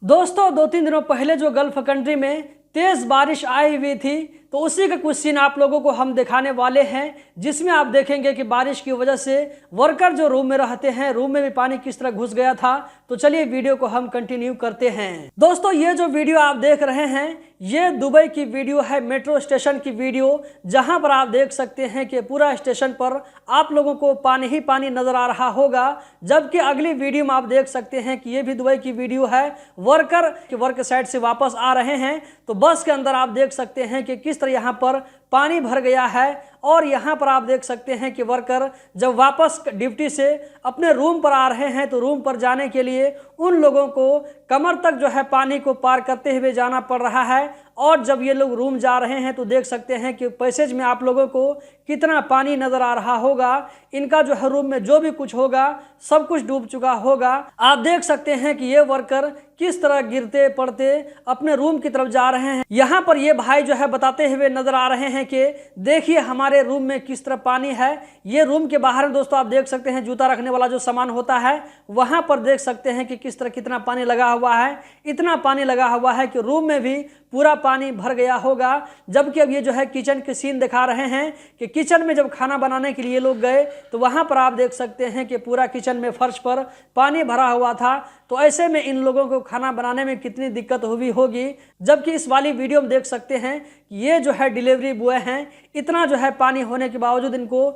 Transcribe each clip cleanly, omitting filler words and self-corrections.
दोस्तों 2-3 दिनों पहले जो गल्फ कंट्री में तेज बारिश आई हुई थी, तो उसी का कुछ सीन आप लोगों को हम दिखाने वाले हैं, जिसमें आप देखेंगे कि बारिश की वजह से वर्कर जो रूम में रहते हैं, रूम में भी पानी किस तरह घुस गया था। तो चलिए वीडियो को हम कंटिन्यू करते हैं। दोस्तों ये जो वीडियो आप देख रहे हैं, ये दुबई की वीडियो है, मेट्रो स्टेशन की वीडियो, जहां पर आप देख सकते हैं कि पूरा स्टेशन पर आप लोगों को पानी ही पानी नजर आ रहा होगा। जबकि अगली वीडियो में आप देख सकते हैं कि ये भी दुबई की वीडियो है, वर्कर वर्क साइड से वापस आ रहे हैं, तो बस के अंदर आप देख सकते हैं कि किस तरह यहाँ पर पानी भर गया है। और यहाँ पर आप देख सकते हैं कि वर्कर जब वापस ड्यूटी से अपने रूम पर आ रहे हैं, तो रूम पर जाने के लिए उन लोगों को कमर तक जो है पानी को पार करते हुए जाना पड़ रहा है। और जब ये लोग रूम जा रहे हैं, तो देख सकते हैं कि पैसेज में आप लोगों को कितना पानी नजर आ रहा होगा। इनका जो है रूम में जो भी कुछ होगा सब कुछ डूब चुका होगा। आप देख सकते हैं कि ये वर्कर किस तरह गिरते पड़ते अपने रूम की तरफ जा रहे हैं। यहाँ पर ये भाई जो है बताते हुए नजर आ रहे हैं कि देखिए हमारे रूम में किस तरह पानी है। ये रूम के बाहर में दोस्तों आप देख सकते हैं जूता रखने वाला जो सामान होता है, वहां पर देख सकते हैं कि किस तरह कितना पानी लगा हुआ है। इतना पानी लगा हुआ है कि रूम में भी पूरा पानी भर गया होगा। जबकि अब ये जो है किचन के सीन दिखा रहे हैं कि किचन में जब खाना बनाने के लिए लोग गए, तो वहां पर आप देख सकते हैं कि पूरा किचन में फर्श पर पानी भरा हुआ था। तो ऐसे में इन लोगों को खाना बनाने में कितनी दिक्कत हुई होगी। जबकि इस वाली वीडियो में देख सकते हैं ये जो है डिलीवरी बॉय हैं, इतना जो है पानी होने के बावजूद इनको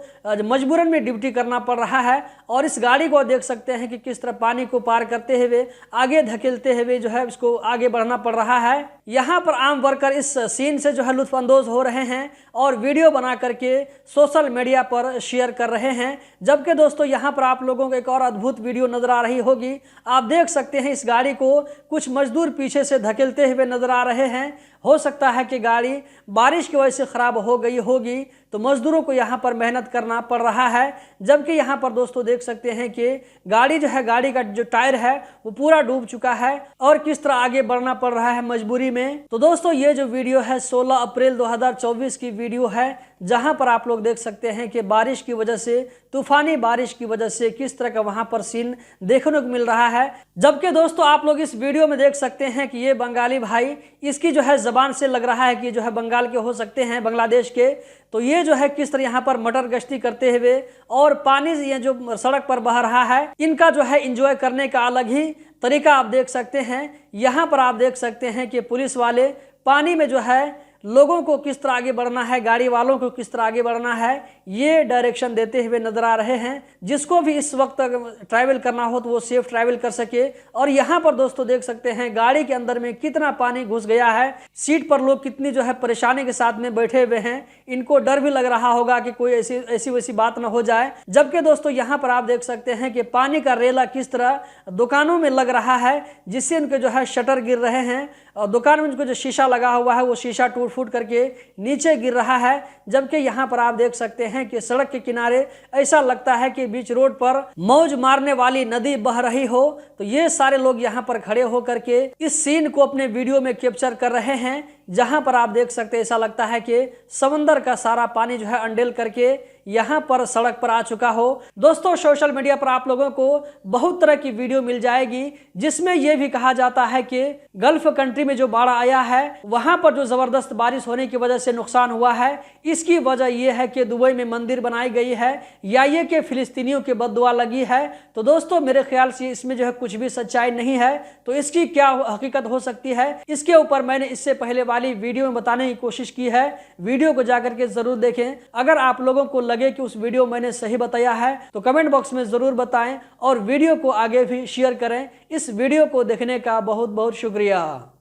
मजबूरन में ड्यूटी करना पड़ रहा है। और इस गाड़ी को देख सकते हैं कि किस तरह पानी को पार करते हुए आगे धकेलते हुए जो है इसको आगे बढ़ना पड़ रहा है। यहाँ पर आम वर्कर इस सीन से जो है लुत्फानंदोज हो रहे हैं और वीडियो बना करके सोशल मीडिया पर शेयर कर रहे हैं। जबकि दोस्तों यहाँ पर आप लोगों को एक और अद्भुत वीडियो नजर आ रही होगी। आप देख सकते हैं इस गाड़ी को कुछ मजदूर पीछे से धकेलते हुए नजर आ रहे हैं। हो सकता है कि गाड़ी बारिश की वजह से खराब हो गई होगी, तो मजदूरों को यहाँ पर मेहनत करना पड़ रहा है। जबकि यहाँ पर दोस्तों देख सकते हैं कि गाड़ी जो है, गाड़ी का जो टायर है वो पूरा डूब चुका है और किस तरह आगे बढ़ना पड़ रहा है मजबूरी में। तो दोस्तों ये जो वीडियो है 16 अप्रैल 2024 की वीडियो है, जहां पर आप लोग देख सकते हैं कि बारिश की वजह से, तूफानी बारिश की वजह से किस तरह का वहां पर सीन देखने को मिल रहा है। जबकि दोस्तों आप लोग इस वीडियो में देख सकते हैं कि ये बंगाली भाई, इसकी जो है जबान से लग रहा है कि जो है बंगाल के हो सकते हैं, बांग्लादेश के। तो ये जो है किस तरह यहाँ पर मटर गश्ती करते हुए और पानी ये जो सड़क पर बह रहा है, इनका जो है एंजॉय करने का अलग ही तरीका आप देख सकते हैं। यहाँ पर आप देख सकते हैं कि पुलिस वाले पानी में जो है लोगों को किस तरह आगे बढ़ना है, गाड़ी वालों को किस तरह आगे बढ़ना है, ये डायरेक्शन देते हुए नजर आ रहे हैं। जिसको भी इस वक्त ट्रैवल करना हो तो वो सेफ ट्रैवल कर सके। और यहाँ पर दोस्तों देख सकते हैं गाड़ी के अंदर में कितना पानी घुस गया है। सीट पर लोग कितनी जो है परेशानी के साथ में बैठे हुए हैं। इनको डर भी लग रहा होगा कि कोई ऐसी वैसी बात ना हो जाए। जबकि दोस्तों यहाँ पर आप देख सकते हैं कि पानी का रेला किस तरह दुकानों में लग रहा है, जिससे इनके जो है शटर गिर रहे हैं। और दुकान में इनको जो शीशा लगा हुआ है वो शीशा टूट फूट करके नीचे गिर रहा है। जबकि यहाँ पर आप देख सकते हैं कि सड़क के किनारे ऐसा लगता है कि बीच रोड पर मौज मारने वाली नदी बह रही हो। तो ये सारे लोग यहाँ पर खड़े होकर के इस सीन को अपने वीडियो में कैप्चर कर रहे हैं। जहां पर आप देख सकते हैं ऐसा लगता है कि समंदर का सारा पानी जो है अंडेल करके यहाँ पर सड़क पर आ चुका हो। दोस्तों सोशल मीडिया पर आप लोगों को बहुत तरह की वीडियो मिल जाएगी, जिसमें यह भी कहा जाता है कि गल्फ कंट्री में जो बाढ़ आया है, वहां पर जो जबरदस्त बारिश होने की वजह से नुकसान हुआ है, इसकी वजह यह है कि दुबई में मंदिर बनाई गई है या ये कि फिलिस्तीनियों की बद्दुआ लगी है। तो दोस्तों मेरे ख्याल से इसमें जो है कुछ भी सच्चाई नहीं है। तो इसकी क्या हकीकत हो सकती है, इसके ऊपर मैंने इससे पहले वाली वीडियो में बताने की कोशिश की है। वीडियो को जाकर के जरूर देखें। अगर आप लोगों को लगे कि उस वीडियो मैंने सही बताया है तो कमेंट बॉक्स में जरूर बताएं और वीडियो को आगे भी शेयर करें। इस वीडियो को देखने का बहुत बहुत शुक्रिया।